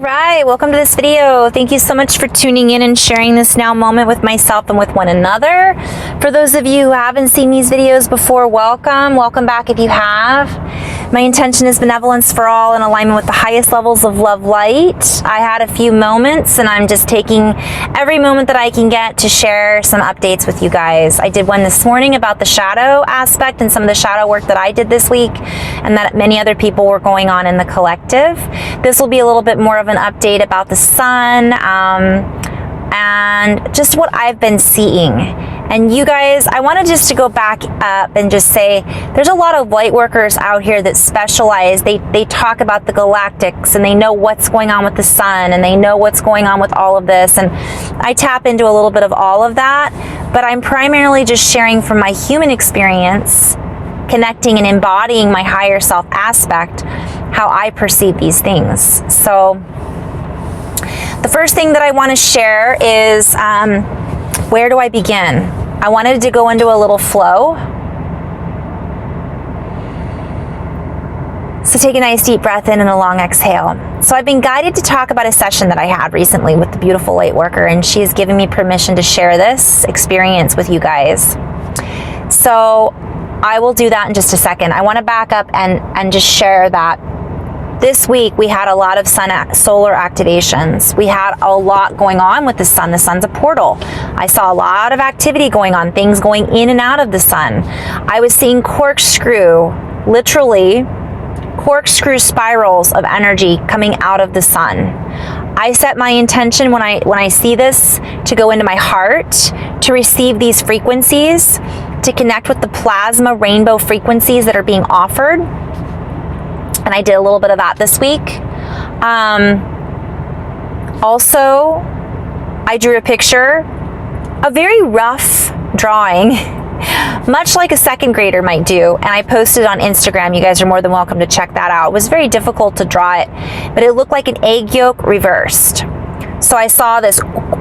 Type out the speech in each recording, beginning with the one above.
Alright, welcome to this video. Thank you so much for tuning in and sharing this now moment with myself and with one another. For those of you who haven't seen these videos before, welcome. Welcome back if you have. My intention is benevolence for all in alignment with the highest levels of love light. I had a few moments and I'm just taking every moment that I can get to share some updates with you guys. I did one this morning about the shadow aspect and some of the shadow work that I did this week and that many other people were going on in the collective. This will be a little bit more of an update about the sun and just what I've been seeing. And you guys, I wanted just to go back up and just say there's a lot of light workers out here that specialize. They talk about the galactics and they know what's going on with the sun and they know what's going on with all of this. And I tap into a little bit of all of that, but I'm primarily just sharing from my human experience, connecting and embodying my higher self aspect, how I perceive these things. So the first thing that I want to share is where do I begin? I wanted to go into a little flow. So take a nice deep breath in and a long exhale. So I've been guided to talk about a session that I had recently with the beautiful light worker, and she has given me permission to share this experience with you guys. So I will do that in just a second. I want to back up and just share that this week we had a lot of solar activations. We had a lot going on with the sun. The sun's a portal. I saw a lot of activity going on, things going in and out of the sun. I was seeing literally corkscrew spirals of energy coming out of the sun. I set my intention when I see this to go into my heart, to receive these frequencies, to connect with the plasma rainbow frequencies that are being offered. And I did a little bit of that this week. Also, I drew a picture, a very rough drawing, much like a second grader might do, and I posted it on Instagram. You guys are more than welcome to check that out. It was very difficult to draw it, but it looked like an egg yolk reversed. So I saw this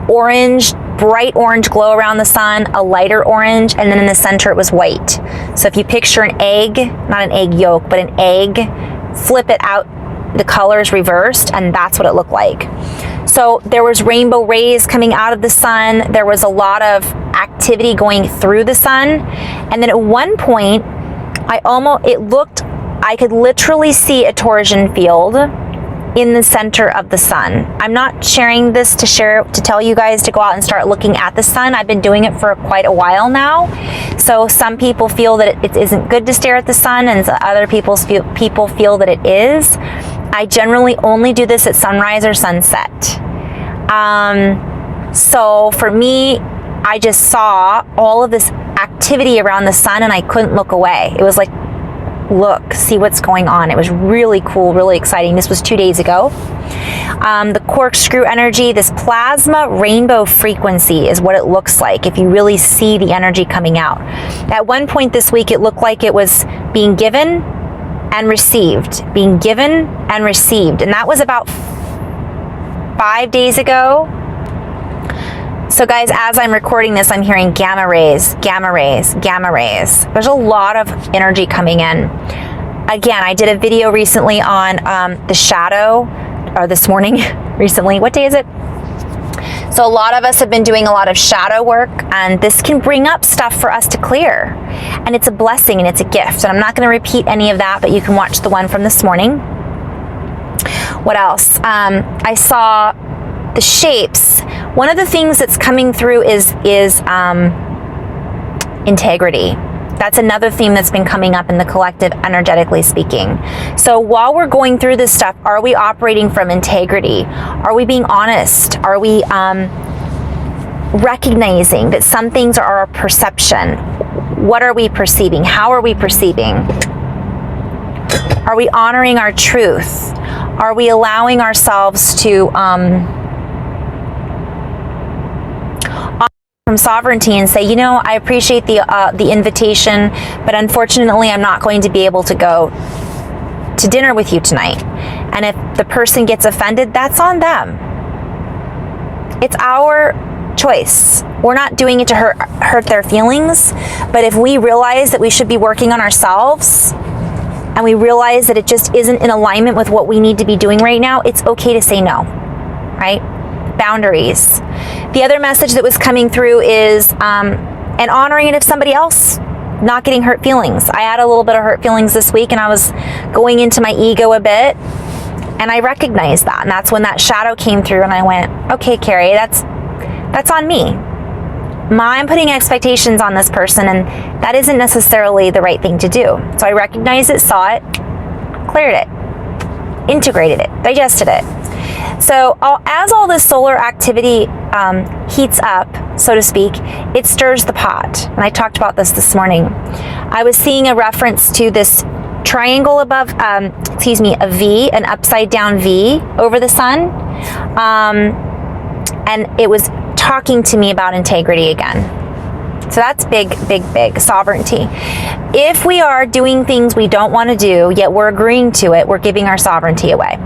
orange, bright orange glow around the sun, a lighter orange, and then in the center it was white. So if you picture an egg, not an egg yolk, but an egg, flip it out, the colors reversed, and that's what it looked like. So there was rainbow rays coming out of the sun. There was a lot of activity going through the sun. And then at one point, I could literally see a torsion field in the center of the sun. I'm not sharing this to tell you guys to go out and start looking at the sun. I've been doing it for quite a while now. So some people feel that it isn't good to stare at the sun, and other people feel that it is. I generally only do this at sunrise or sunset. So for me, I just saw all of this activity around the sun and I couldn't look away. It was like, look, see what's going on. It was really cool, really exciting. This was 2 days ago. The corkscrew energy, this plasma rainbow frequency is what it looks like if you really see the energy coming out. At one point this week, it looked like it was being given and received, being given and received. And that was about 5 days ago. So guys, as I'm recording this, I'm hearing gamma rays, gamma rays, gamma rays. There's a lot of energy coming in. Again, I did a video recently on the shadow, or this morning, recently. What day is it? So a lot of us have been doing a lot of shadow work, and this can bring up stuff for us to clear. And it's a blessing and it's a gift. And I'm not going to repeat any of that, but you can watch the one from this morning. What else? I saw the shapes. One of the things that's coming through is integrity. That's another theme that's been coming up in the collective, energetically speaking. So while we're going through this stuff, are we operating from integrity? Are we being honest? Are we recognizing that some things are our perception? What are we perceiving? How are we perceiving? Are we honoring our truth? Are we allowing ourselves to from sovereignty and say, you know, I appreciate the invitation, but unfortunately I'm not going to be able to go to dinner with you tonight. And if the person gets offended, that's on them. It's our choice. We're not doing it to hurt their feelings, but if we realize that we should be working on ourselves, and we realize that it just isn't in alignment with what we need to be doing right now, it's okay to say no, right? Boundaries. The other message that was coming through is an honoring of somebody else not getting hurt feelings. I had a little bit of hurt feelings this week, and I was going into my ego a bit, and I recognized that, and that's when that shadow came through, and I went, okay, Carrie, that's on me. I'm putting expectations on this person, and that isn't necessarily the right thing to do. So I recognized it, saw it, cleared it, integrated it, digested it. So as all this solar activity heats up, so to speak, it stirs the pot. And I talked about this morning. I was seeing a reference to this triangle above, a V, an upside down V over the sun. And it was talking to me about integrity again. So that's big, big, big sovereignty. If we are doing things we don't want to do, yet we're agreeing to it, we're giving our sovereignty away.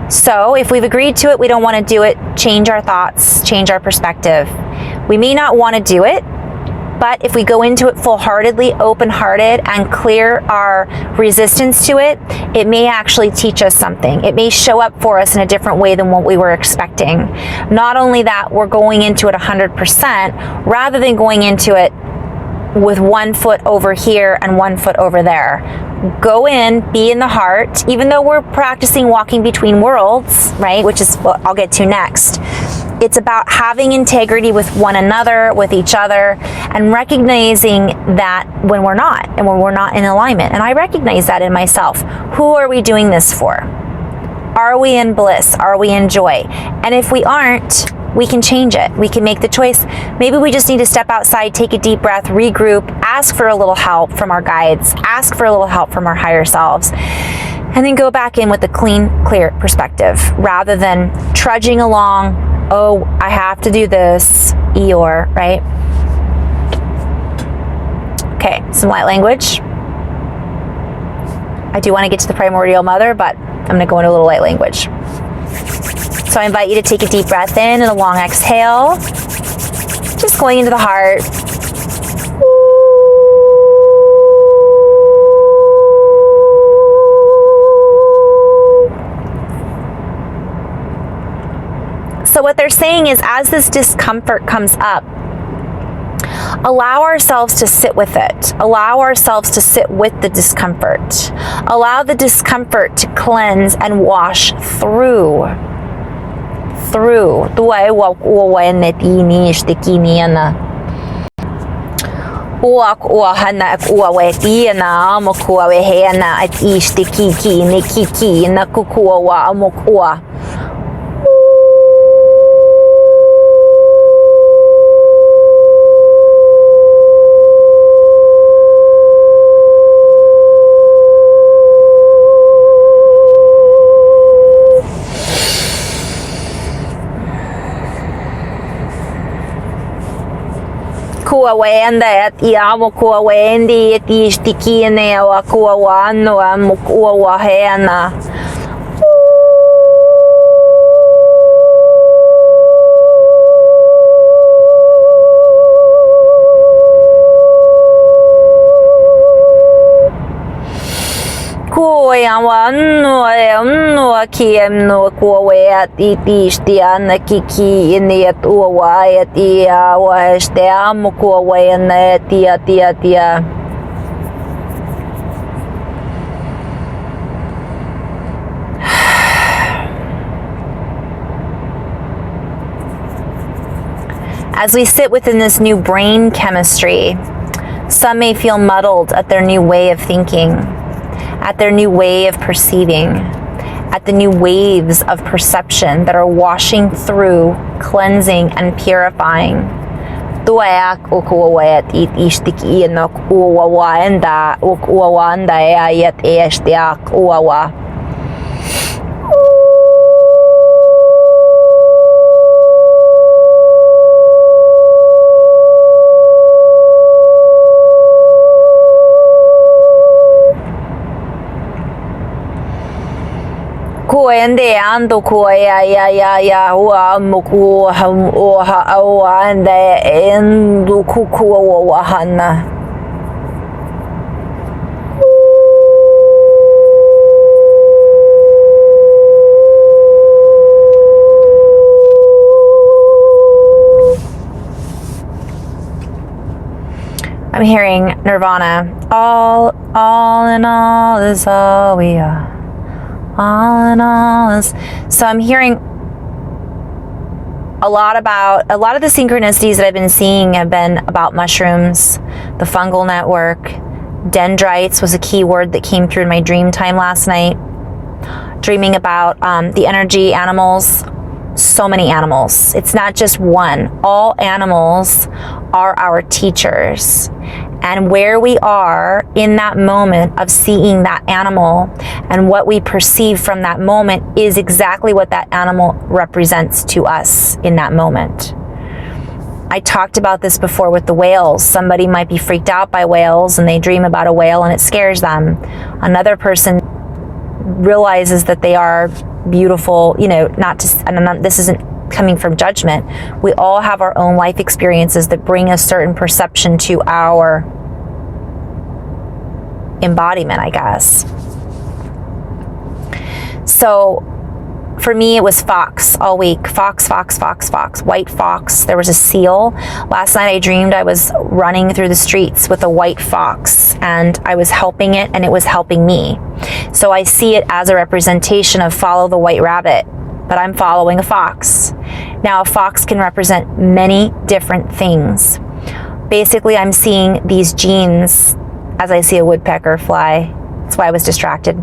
So if we've agreed to it, we don't want to do it, change our thoughts, change our perspective. We may not want to do it, but if we go into it full-heartedly, open-hearted, and clear our resistance to it, it may actually teach us something. It may show up for us in a different way than what we were expecting. Not only that, we're going into it 100%, rather than going into it with 1 foot over here and 1 foot over there. Go in, be in the heart, even though we're practicing walking between worlds, right? Which is what I'll get to next. It's about having integrity with one another, with each other, and recognizing that when we're not, and when we're not in alignment. And I recognize that in myself. Who are we doing this for? Are we in bliss? Are we in joy? And if we aren't, we can change it. We can make the choice. Maybe we just need to step outside, take a deep breath, regroup, ask for a little help from our guides, ask for a little help from our higher selves, and then go back in with a clean, clear perspective rather than trudging along. Oh, I have to do this, Eeyore, right? Okay, some light language. I do want to get to the primordial mother, but I'm going to go into a little light language. So I invite you to take a deep breath in and a long exhale. Just going into the heart. So what they're saying is, as this discomfort comes up, allow ourselves to sit with it. Allow ourselves to sit with the discomfort. Allow the discomfort to cleanse and wash through. Kua wenda at iamo kua wendi at istiki ne wa kua wano am kua wahena. No kiem no kuwe at itistian na kiki iniat uwa at iya weste amo kuwe na tia. As we sit within this new brain chemistry, some may feel muddled at their new way of thinking, at their new way of perceiving, at the new waves of perception that are washing through, cleansing, and purifying. Kuende ando kuya ya wa muku ham o ha o ande endu kuku o wahana. I'm hearing Nirvana. All in all is all we are. All in all is. So I'm hearing a lot of the synchronicities that I've been seeing have been about mushrooms, the fungal network. Dendrites was a key word that came through in my dream time last night. Dreaming about the energy animals. So many animals. It's not just one. All animals are our teachers. And where we are in that moment of seeing that animal and what we perceive from that moment is exactly what that animal represents to us in that moment. I talked about this before with the whales. Somebody might be freaked out by whales and they dream about a whale and it scares them. Another person realizes that they are beautiful, this isn't coming from judgment. We all have our own life experiences that bring a certain perception to our embodiment, I guess. So for me, it was fox all week. Fox, white fox. There was a seal. Last night I dreamed I was running through the streets with a white fox and I was helping it and it was helping me. So I see it as a representation of follow the white rabbit, but I'm following a fox. Now a fox can represent many different things. Basically, I'm seeing these genes as I see a woodpecker fly. That's why I was distracted.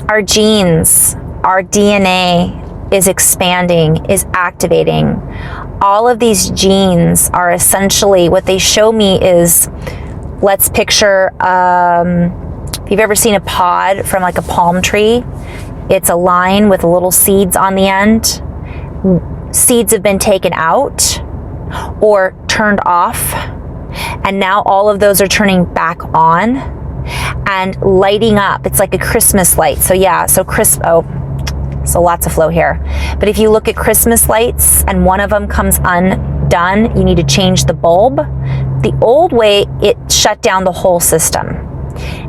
Our genes, our DNA is expanding, is activating. All of these genes are essentially, what they show me is, let's picture, if you've ever seen a pod from like a palm tree, it's a line with little seeds on the end. Seeds have been taken out or turned off, and now all of those are turning back on and lighting up. It's like a Christmas light. So lots of flow here. But if you look at Christmas lights and one of them comes undone, you need to change the bulb. The old way, it shut down the whole system.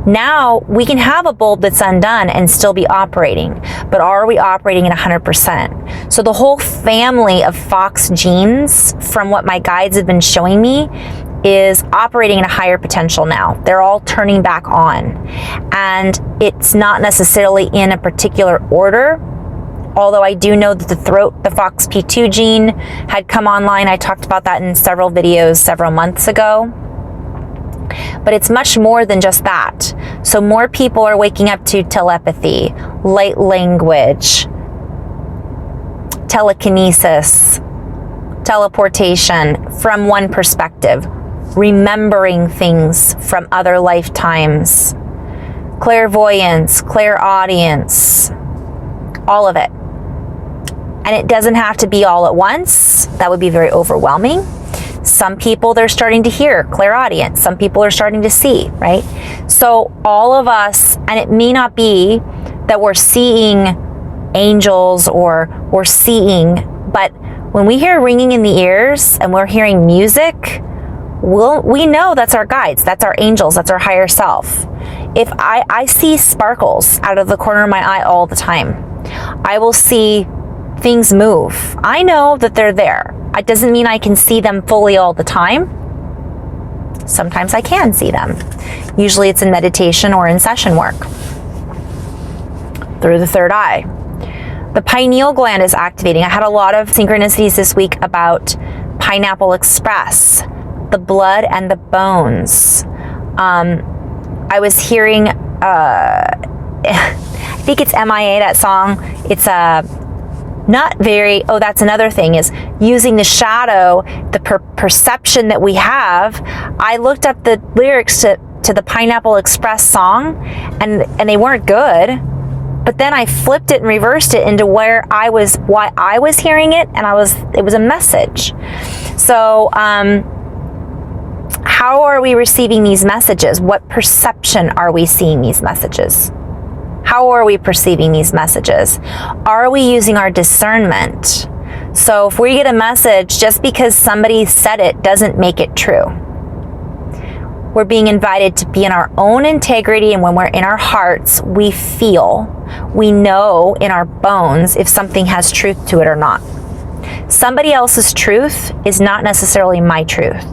Now we can have a bulb that's undone and still be operating, but are we operating at 100%? So the whole family of fox genes, from what my guides have been showing me, is operating at a higher potential now. They're all turning back on. And it's not necessarily in a particular order, although I do know that the FOXP2 gene had come online. I talked about that in several videos several months ago. But it's much more than just that. So more people are waking up to telepathy, light language, telekinesis, teleportation from one perspective, remembering things from other lifetimes, clairvoyance, clairaudience, all of it. And it doesn't have to be all at once. That would be very overwhelming. Some people, they're starting to hear, clairaudience. Some people are starting to see, right? So all of us, and it may not be that we're seeing angels or we're seeing, but when we hear ringing in the ears and we're hearing music, we know that's our guides, that's our angels, that's our higher self. If I see sparkles out of the corner of my eye all the time. I will see things move. I know that they're there. It doesn't mean I can see them fully all the time. Sometimes I can see them. Usually it's in meditation or in session work. Through the third eye. The pineal gland is activating. I had a lot of synchronicities this week about Pineapple Express, the blood and the bones. I was hearing, I think it's MIA, that song. It's not very, that's another thing, is using the shadow, the perception that we have. I looked up the lyrics to the Pineapple Express song and they weren't good. But then I flipped it and reversed it into why I was hearing it, and it was a message. So, how are we receiving these messages? What perception are we seeing these messages? How are we perceiving these messages? Are we using our discernment? So if we get a message, just because somebody said it doesn't make it true. We're being invited to be in our own integrity, and when we're in our hearts, we feel, we know in our bones if something has truth to it or not. Somebody else's truth is not necessarily my truth.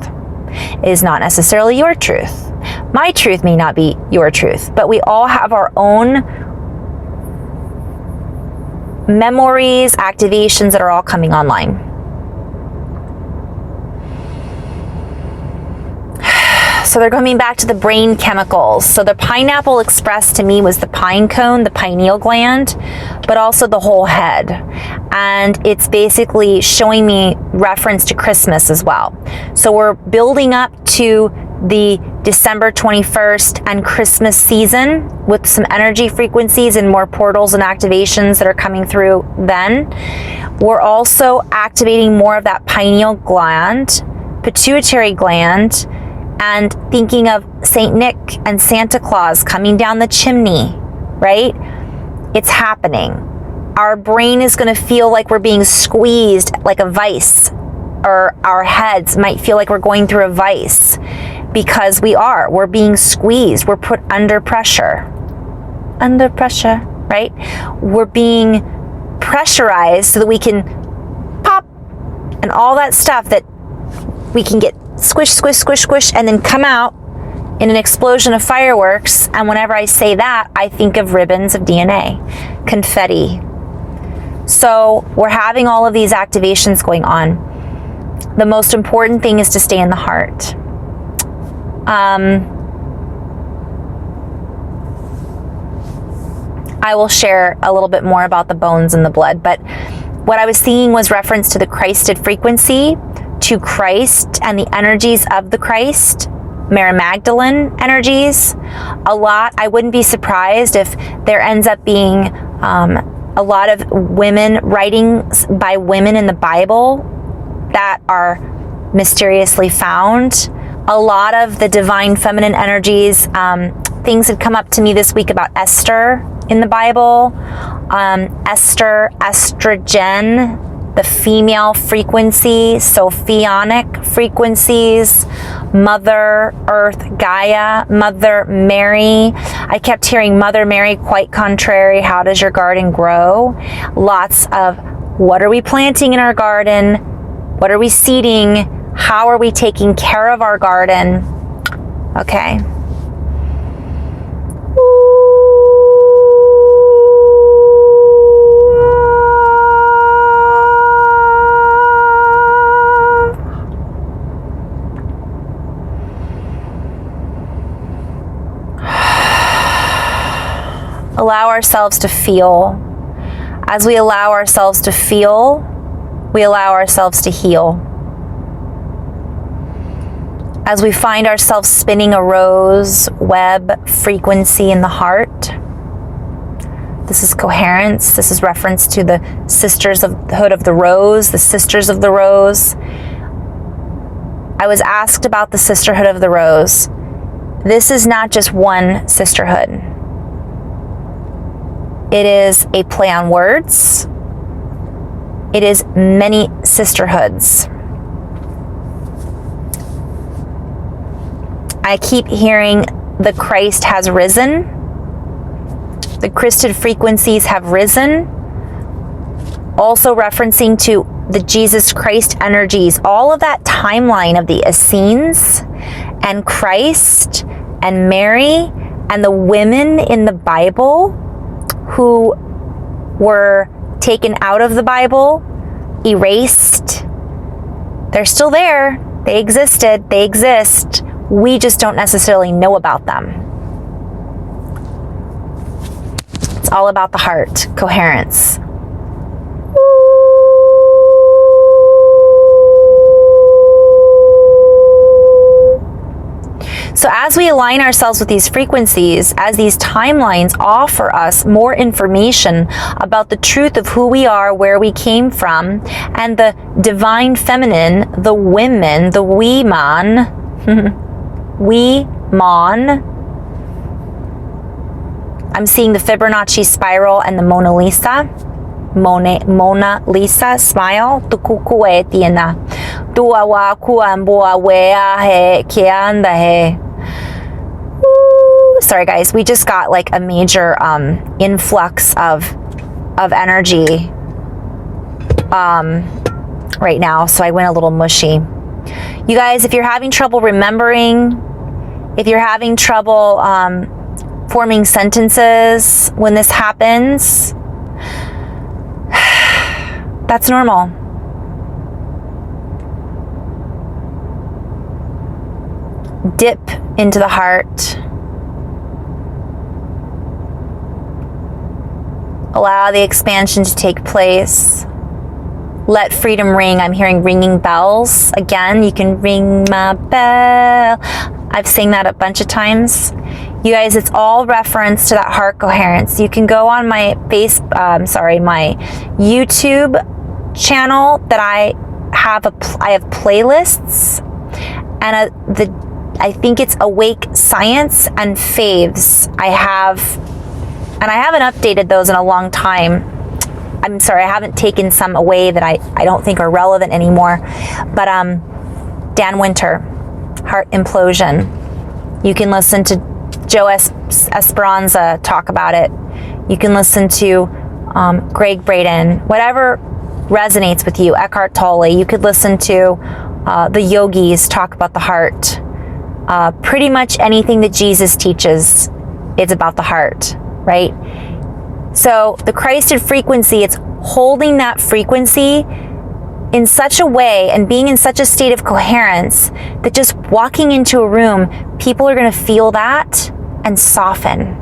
It is not necessarily your truth. My truth may not be your truth, but we all have our own memories, activations that are all coming online. So they're coming back to the brain chemicals. So the pineapple expressed to me was the pine cone, the pineal gland, but also the whole head. And it's basically showing me reference to Christmas as well. So we're building up to the December 21st and Christmas season with some energy frequencies and more portals and activations that are coming through then. We're also activating more of that pineal gland, pituitary gland, and thinking of Saint Nick and Santa Claus coming down the chimney, right? It's happening. Our brain is going to feel like we're being squeezed like a vice, or our heads might feel like we're going through a vice, because we're being squeezed. We're put under pressure, right? We're being pressurized so that we can pop and all that stuff that we can get squish, squish, squish, squish, and then come out in an explosion of fireworks. And whenever I say that, I think of ribbons of DNA, confetti. So we're having all of these activations going on. The most important thing is to stay in the heart. I will share a little bit more about the bones and the blood, but what I was seeing was reference to the Christed frequency, to Christ and the energies of the Christ, Mary Magdalene energies. A lot, I wouldn't be surprised if there ends up being a lot of women, writings by women in the Bible that are mysteriously found. A lot of the divine feminine energies, things had come up to me this week about Esther in the Bible, Esther, estrogen, the female frequency, Sophionic frequencies, Mother Earth Gaia, Mother Mary. I kept hearing Mother Mary, quite contrary. How does your garden grow? Lots of what are we planting in our garden? What are we seeding? How are we taking care of our garden? Okay. Allow ourselves to feel. As we allow ourselves to feel, we allow ourselves to heal. As we find ourselves spinning a rose web frequency in the heart, this is coherence. This is reference to the Sisterhood of the Rose, the Sisters of the Rose. I was asked about the Sisterhood of the Rose. This is not just one sisterhood. It is a play on words. It is many sisterhoods. I keep hearing the Christ has risen. The Christed frequencies have risen. Also referencing to the Jesus Christ energies, all of that timeline of the Essenes and Christ and Mary and the women in the Bible who were taken out of the Bible, erased. They're still there. They existed. They exist. We just don't necessarily know about them. It's all about the heart, coherence. So as we align ourselves with these frequencies, as these timelines offer us more information about the truth of who we are, where we came from, and the divine feminine, the women, the we-man, I'm seeing the Fibonacci spiral and the Mona Lisa. Mona Lisa smile. Tukukue tiena. Tuawa kuambua wea he kianda he. Sorry guys, we just got like a major influx of energy right now, so I went a little mushy. You guys, if you're having trouble remembering, if you're having trouble forming sentences when this happens, that's normal. Dip into the heart. Allow the expansion to take place. Let freedom ring. I'm hearing ringing bells. Again, you can ring my bell. I've sang that a bunch of times. You guys, it's all reference to that heart coherence. You can go on my my YouTube channel that I have playlists, and I think it's Awake Science and Faves. I haven't updated those in a long time. I'm sorry, I haven't taken some away that I don't think are relevant anymore. But Dan Winter, Heart Implosion. You can listen to Joe Esperanza talk about it. You can listen to Greg Braden, whatever resonates with you. Eckhart Tolle. You could listen to the yogis talk about the heart. Pretty much anything that Jesus teaches, it's about the heart, right? So the Christed frequency, it's holding that frequency in such a way and being in such a state of coherence that just walking into a room, people are going to feel that and soften.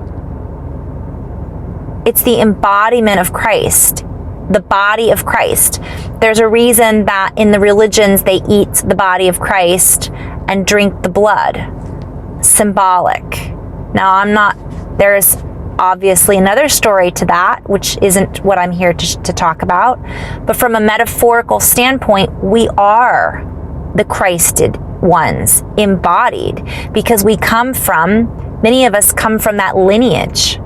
It's the embodiment of Christ, the body of Christ. There's a reason that in the religions they eat the body of Christ and drink the blood. Symbolic. Now, there's obviously another story to that, which isn't what I'm here to talk about. But from a metaphorical standpoint, we are the Christed ones, embodied, because many of us come from that lineage.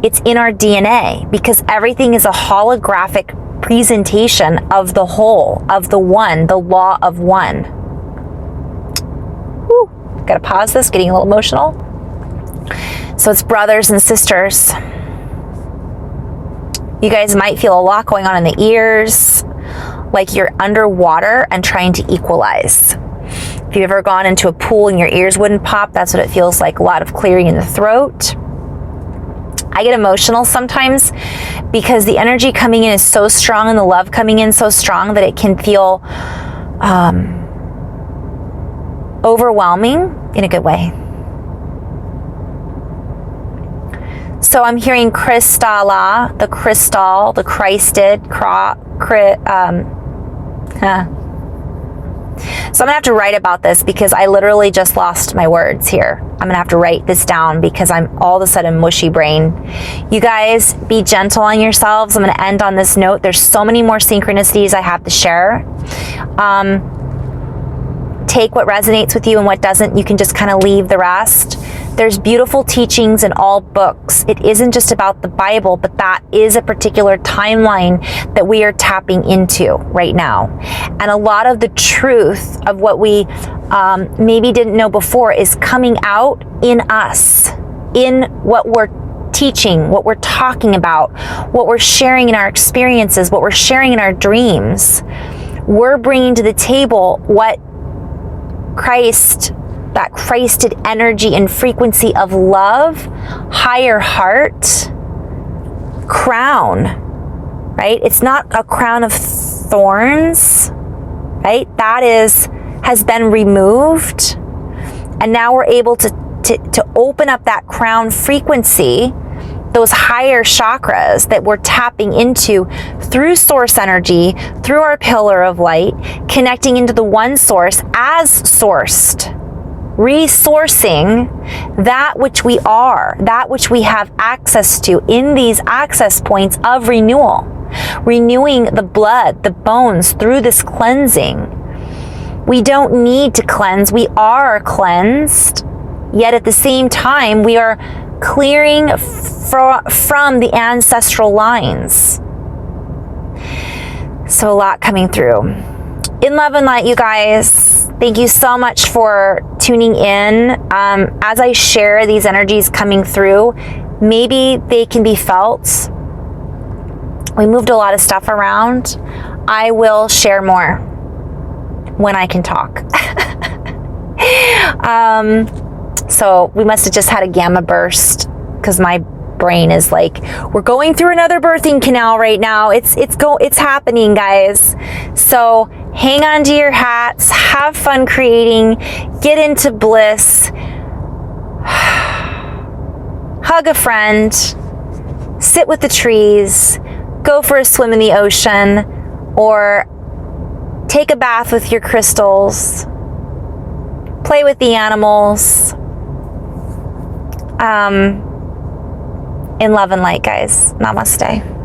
It's in our DNA, because everything is a holographic presentation of the whole, of the one, the law of one. Whew, gotta pause this, getting a little emotional. So it's brothers and sisters. You guys might feel a lot going on in the ears, like you're underwater and trying to equalize. If you've ever gone into a pool and your ears wouldn't pop, that's what it feels like, a lot of clearing in the throat. I get emotional sometimes because the energy coming in is so strong and the love coming in so strong that it can feel overwhelming in a good way. So I'm hearing Kristalla, the crystal, the Christed, So I'm gonna have to write about this because I literally just lost my words here. I'm gonna have to write this down because I'm all of a sudden mushy brain. You guys, be gentle on yourselves. I'm gonna end on this note. There's so many more synchronicities I have to share. Take what resonates with you and what doesn't. You can just kind of leave the rest. There's beautiful teachings in all books. It isn't just about the Bible, but that is a particular timeline that we are tapping into right now. And a lot of the truth of what we maybe didn't know before is coming out in us, in what we're teaching, what we're talking about, what we're sharing in our experiences, what we're sharing in our dreams. We're bringing to the table what Christ, that Christed energy and frequency of love, higher heart, crown, right? It's not a crown of thorns, right? That has been removed. And now we're able to open up that crown frequency, those higher chakras that we're tapping into through source energy, through our pillar of light, connecting into the one source as sourced, resourcing that which we are, that which we have access to in these access points of renewal, renewing the blood, the bones through this cleansing. We don't need to cleanse. We are cleansed, yet at the same time, we are clearing from the ancestral lines. So a lot coming through. In love and light, you guys. Thank you so much for tuning in. As I share these energies coming through, maybe they can be felt. We moved a lot of stuff around. I will share more. when I can talk. So we must have just had a gamma burst, because my brain is like, we're going through another birthing canal right now. It's happening, guys. So hang on to your hats, have fun creating, get into bliss, hug a friend, sit with the trees, go for a swim in the ocean, or take a bath with your crystals, play with the animals. In love and light, guys. Namaste.